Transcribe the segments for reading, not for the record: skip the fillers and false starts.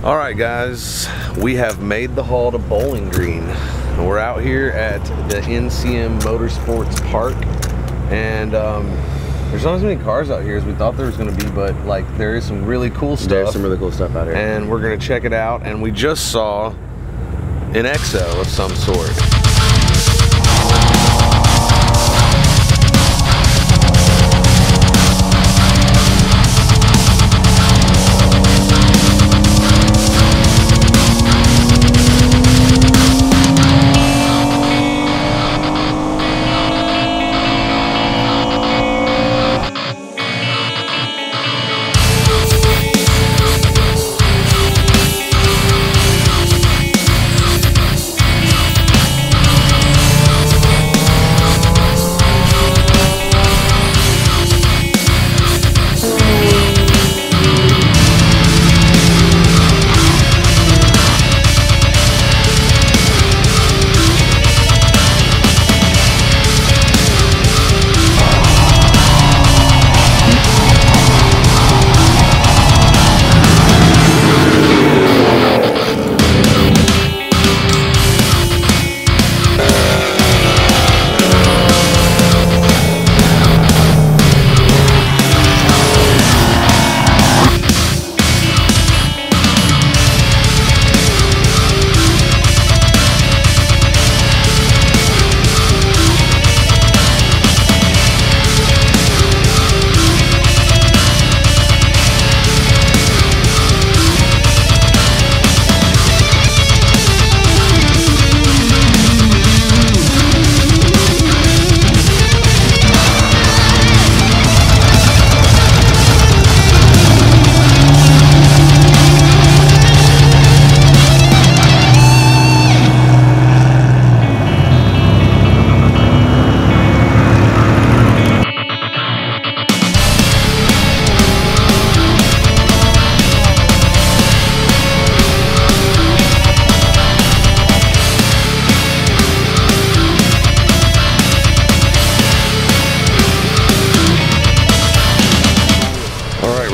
All right, guys, we have made the haul to Bowling Green. We're out here at the NCM Motorsports Park, and there's not as many cars out here as we thought there was going to be, but like there is some really cool stuff. There's some really cool stuff out here, and we're going to check it out. And we just saw an Exo of some sort.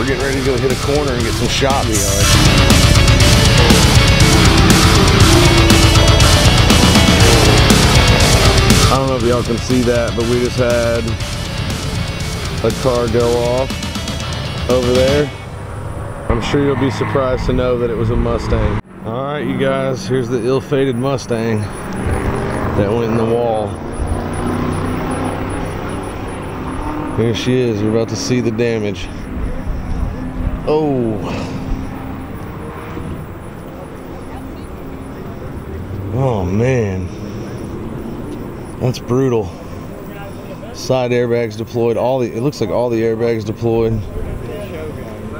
Getting ready to go hit a corner and get some shots. I don't know if y'all can see that, but we just had a car go off over there. I'm sure you'll be surprised to know that it was a Mustang. All right, you guys, here's the ill-fated Mustang that went in the wall. Here she is. You're about to see the damage. Oh. Oh man. That's brutal. Side airbags deployed. It looks like all the airbags deployed.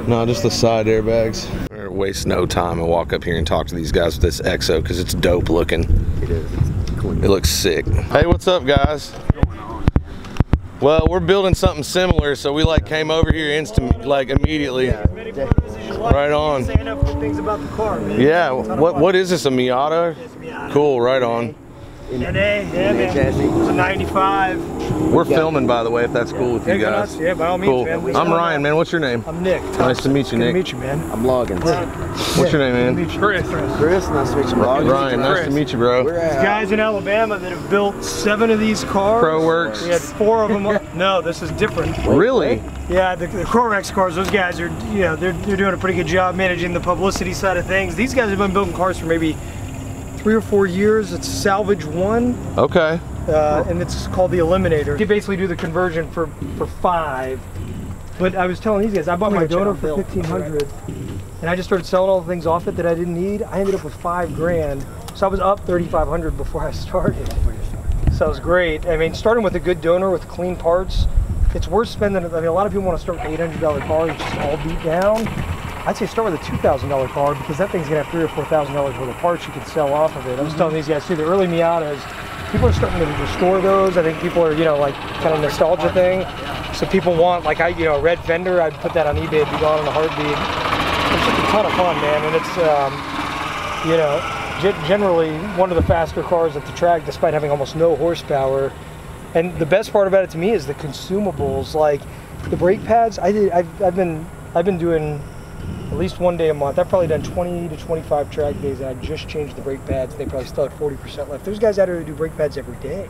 No, just the side airbags. We're gonna waste no time and walk up here and talk to these guys with this Exo because it's dope looking. It is. It looks sick. Hey, what's up, guys? Well, we're building something similar, so we like came over here immediately. Yeah. Right on. Saying up good things about the car, man. Yeah. What is this? A Miata? It's a Miata. Cool. Right on. NA, yeah, man. It's a 95. We're filming, by the way, if that's cool with you guys. Yeah, by all means, cool. man. I'm Ryan, man. What's your name? I'm Nick. Nice to meet you, Nick. Good to meet you, man. I'm Loggins. What's your name, man? Chris. Chris, nice to meet you, Loggins. Ryan, nice to meet you, bro. We're There's guys in Alabama that have built 7 of these cars. Pro Works. We had 4 of them. No, this is different. Really? Yeah, the Crorex cars, those guys are, you know, they're doing a pretty good job managing the publicity side of things. These guys have been building cars for maybe 3 or 4 years. It's SalvageWon. Okay. And it's called the Eliminator. You basically do the conversion for 5. But I was telling these guys, I bought my donor for $1,500, and I just started selling all the things off it that I didn't need. I ended up with $5 grand, so I was up $3,500 before I started. So it was great. I mean, starting with a good donor with clean parts, it's worth spending. I mean, a lot of people want to start with an $800 car, which is all beat down. I'd say start with a $2,000 car because that thing's gonna have $3,000 or $4,000 worth of parts you can sell off of it. I was telling these guys too, the early Miatas, people are starting to restore those. I think people are, you know, like kind of nostalgia thing. So people want, like, a red fender, I'd put that on eBay, it'd be gone in a heartbeat. It's just a ton of fun, man, and it's, you know, generally one of the faster cars at the track, despite having almost no horsepower. And the best part about it to me is the consumables, like the brake pads. I've been doing at least 1 day a month. I've probably done 20 to 25 track days, and I just changed the brake pads. They probably still had 40% left. There's guys out here who do brake pads every day.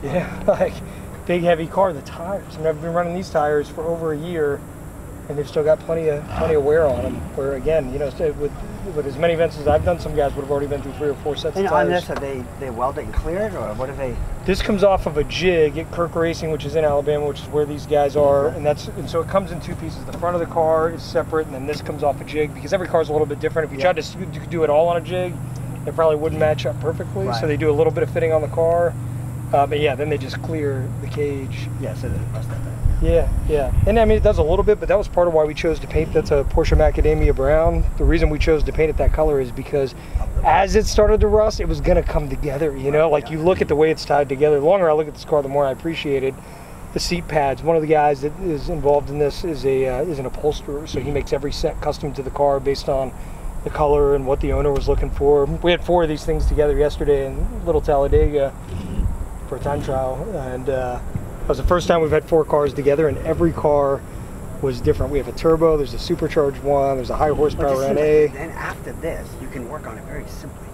You know, like big heavy car, the tires. I mean, I've been running these tires for over a year, and they've still got plenty of wear on them. Where again, you know, with as many events as I've done, some guys would have already been through 3 or 4 sets of tires. On this, are they weld it and clear it, or what are they? This comes off of a jig at Kirk Racing, which is in Alabama, which is where these guys are, and so it comes in 2 pieces. The front of the car is separate, and then this comes off a jig, because every car is a little bit different. If you tried to do it all on a jig, it probably wouldn't match up perfectly. Right. So they do a little bit of fitting on the car, but yeah, then they just clear the cage. Yeah, so they bust that. Yeah, and I mean it does a little bit, but that was part of why we chose to paint. That's a Porsche Macadamia Brown. The reason we chose to paint it that color is because as it started to rust, it was gonna come together. You know, like you look at the way it's tied together. The longer I look at this car, the more I appreciated the seat pads. One of the guys that is involved in this is an upholsterer, so he makes every set custom to the car based on the color and what the owner was looking for. We had 4 of these things together yesterday in Little Talladega for a time trial, and that was the first time we've had 4 cars together, and every car was different. We have a turbo, there's a supercharged one, there's a high horsepower NA. Then after this, you can work on it very simply.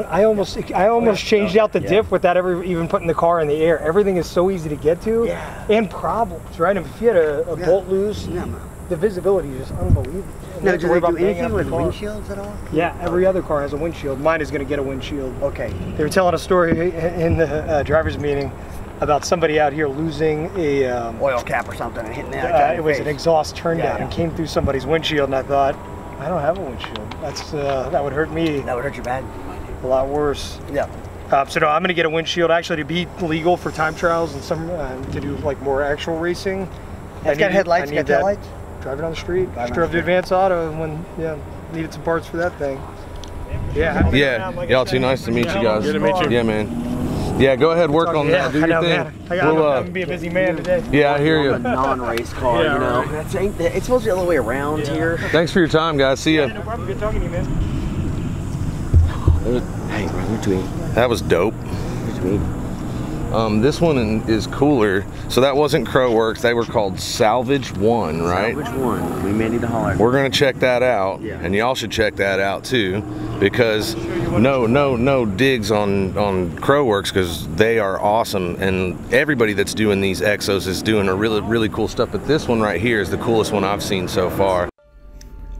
I almost changed out the diff without ever even putting the car in the air. Everything is so easy to get to, and problems, right? If you had a bolt loose, the visibility is just unbelievable. Now, do they do anything with windshields at all? Yeah, every other car has a windshield. Mine is going to get a windshield. Okay. They were telling a story in the driver's meeting about somebody out here losing a oil cap or something and hitting that. It was an exhaust turn down and came through somebody's windshield, and I thought, I don't have a windshield. That would hurt me. That would hurt you bad. A lot worse. Yeah. So no, I'm going to get a windshield actually to be legal for time trials and some to do like more actual racing. It's got headlights, got taillights. Driving on the street. Just drove to Advance Auto when needed some parts for that thing. Yeah. Y'all too nice to meet you guys. Good to meet you. Yeah, man. Yeah, go ahead, work on that. Do your thing. I'm going to be a busy man today. Yeah, I hear you. A non-race car, you know. Right. It's supposed to be all the way around here. Thanks for your time, guys. See ya. No problem. Good talking to you, man. Hey, man, you're tweeting. That was dope. You're tweeting. This one is cooler. So that wasn't Crowworks. They were called SalvageWon, right? SalvageWon. We may need to holler. We're gonna check that out, and y'all should check that out too, because no digs on Crowworks, because they are awesome, and everybody that's doing these Exos is doing a really cool stuff. But this one right here is the coolest one I've seen so far.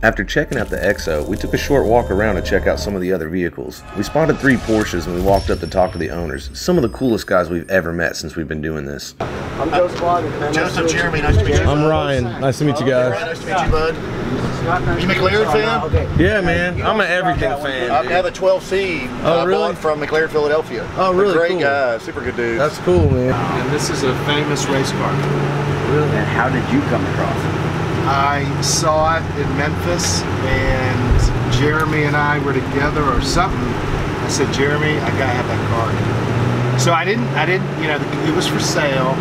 After checking out the Exo, we took a short walk around to check out some of the other vehicles. We spotted 3 Porsches and we walked up to talk to the owners. Some of the coolest guys we've ever met since we've been doing this. I'm Joe Squad. Joseph, Jeremy, nice to meet you. I'm Ryan. Nice to meet you guys. Nice to meet you, bud. You McLaren fan? Yeah, man. I'm an everything fan. I have a 12C. Oh, really? Bought from McLaren, Philadelphia. Oh, really? Great guy. Super good dude. That's cool, man. And this is a famous race car. Really? And how did you come across it? I saw it in Memphis, and Jeremy and I were together or something. I said, Jeremy, I gotta have that car. So I didn't, you know, it was for sale,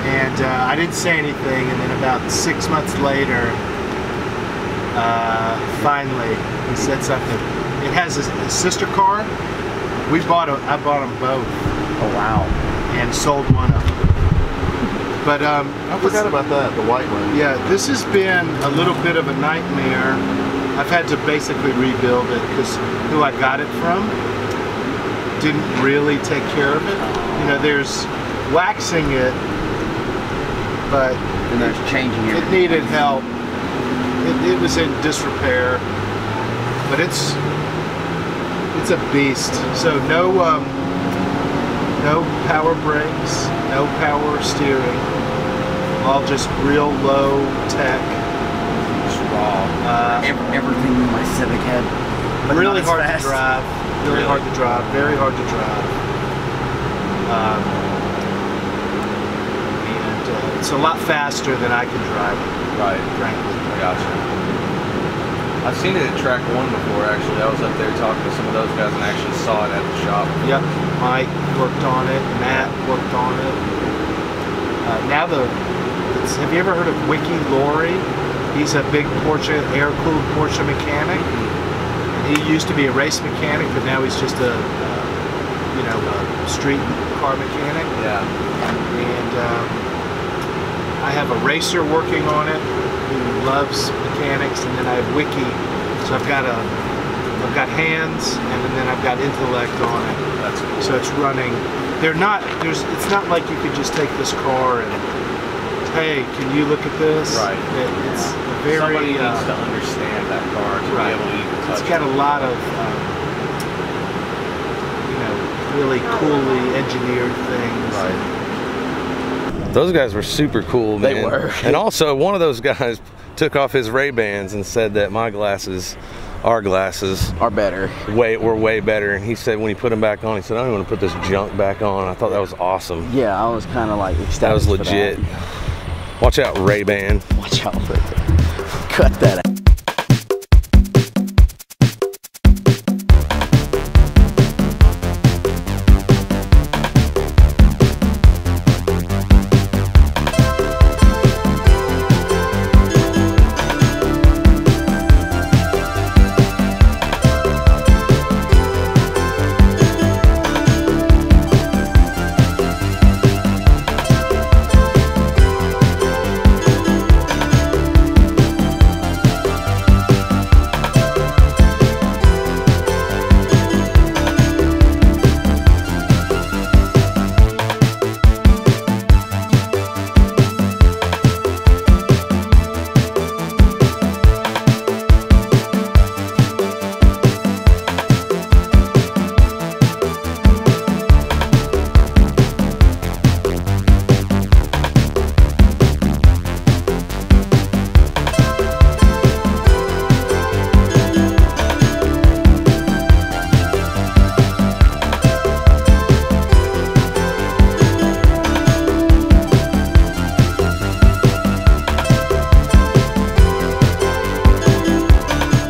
and I didn't say anything. And then about 6 months later, finally, he said something. It has a sister car. I bought them both. Oh wow! And sold one of them. But I forgot about that, the white one. Yeah, this has been a little bit of a nightmare. I've had to basically rebuild it because who I got it from didn't really take care of it. You know, there's waxing it, but and there's changing it. It needed help. It was in disrepair, but it's a beast. So no power brakes, no power steering, all just real low tech. Just raw. Everything my Civic had. But really hard to drive. Really hard to drive. Very hard to drive. And it's a lot faster than I can drive it. Right. Frankly. I gotcha. I've seen it at Track 1 before, actually. I was up there talking to some of those guys and actually saw it at the shop. Yep. Mike worked on it. Matt worked on it. Have you ever heard of Wiki Laurie? He's a big Porsche, air-cooled Porsche mechanic. He used to be a race mechanic, but now he's just a street car mechanic. Yeah. And I have a racer working on it. who loves mechanics, and then I have wiki. So I've got hands, and then I've got intellect on it. That's cool. So it's running. It's not like you could just take this car and, hey, can you look at this? Right. It's very. Somebody needs to understand that car to be able to even touch It's got a lot of, really coolly engineered things. Right. Those guys were super cool, man. They were. And also, one of those guys took off his Ray-Bans and said that our glasses are better. were way better. And he said when he put them back on, he said, I don't want to put this junk back on. I thought that was awesome. Yeah, I was kind of like ecstatic. That was legit. Watch out, Ray-Ban. Watch out for that. Cut that out.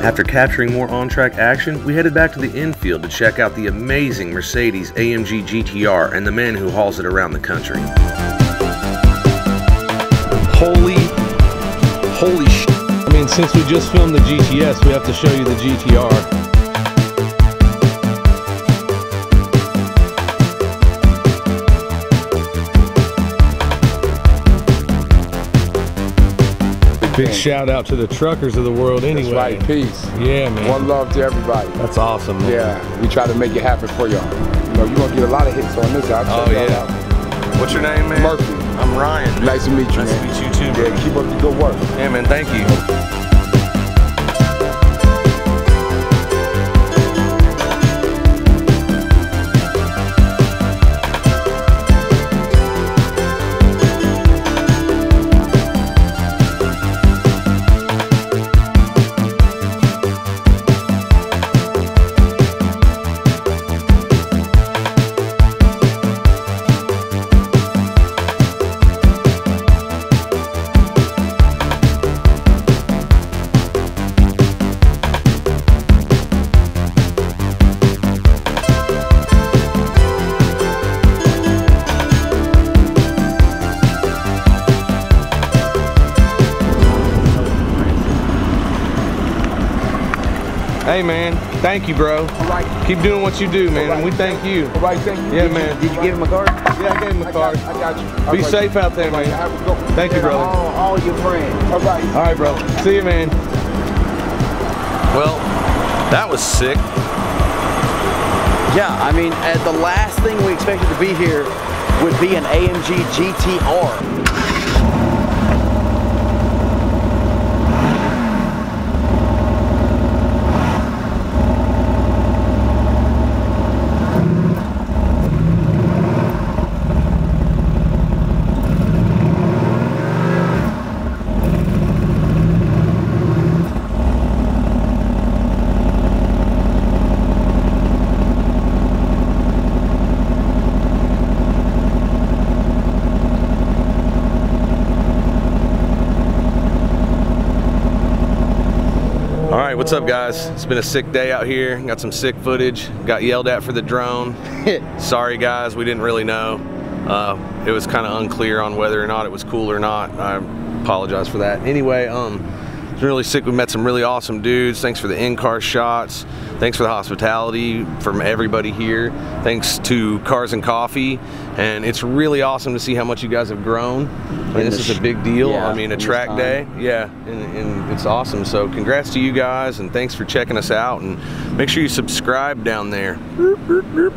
After capturing more on-track action, we headed back to the infield to check out the amazing Mercedes AMG GTR and the man who hauls it around the country. Holy shit. I mean, since we just filmed the GTS, we have to show you the GTR. Big shout out to the truckers of the world anyway. That's right, peace. Yeah, man. One love to everybody. That's awesome, man. Yeah, we try to make it happen for y'all. You know, you're going to get a lot of hits on this. Oh, yeah. What's your name, man? Murphy. I'm Ryan. Nice to meet you, Nice man. to meet you too, bro. Yeah, keep up the good work. Yeah, man, thank you. Hey, man, thank you, bro. All right. Keep doing what you do, man, and we thank you. All right, thank you. Yeah, man. Did you give him a card? Yeah, I gave him a card. I got you. Be safe out there, man. Have a good one. Thank you, brother. All your friends. All right. All right, bro. See you, man. Well, that was sick. Yeah, I mean, the last thing we expected to be here would be an AMG GTR. Alright, what's up, guys? It's been a sick day out here. Got some sick footage. Got yelled at for the drone. Sorry, guys, we didn't really know. It was kind of unclear on whether or not it was cool or not. I apologize for that. Anyway, it's really sick. We met some really awesome dudes. Thanks for the in-car shots. Thanks for the hospitality from everybody here. Thanks to Cars and Coffee And it's really awesome to see how much you guys have grown. I mean, this is a big deal. Yeah, I mean, a track day. Yeah, and it's awesome. So congrats to you guys, and thanks for checking us out. And make sure you subscribe down there.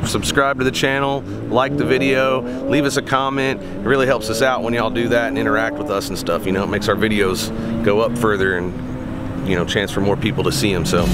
Subscribe to the channel, like the video, leave us a comment. It really helps us out when y'all do that and interact with us and stuff. You know, it makes our videos go up further and, you know, chance for more people to see them. So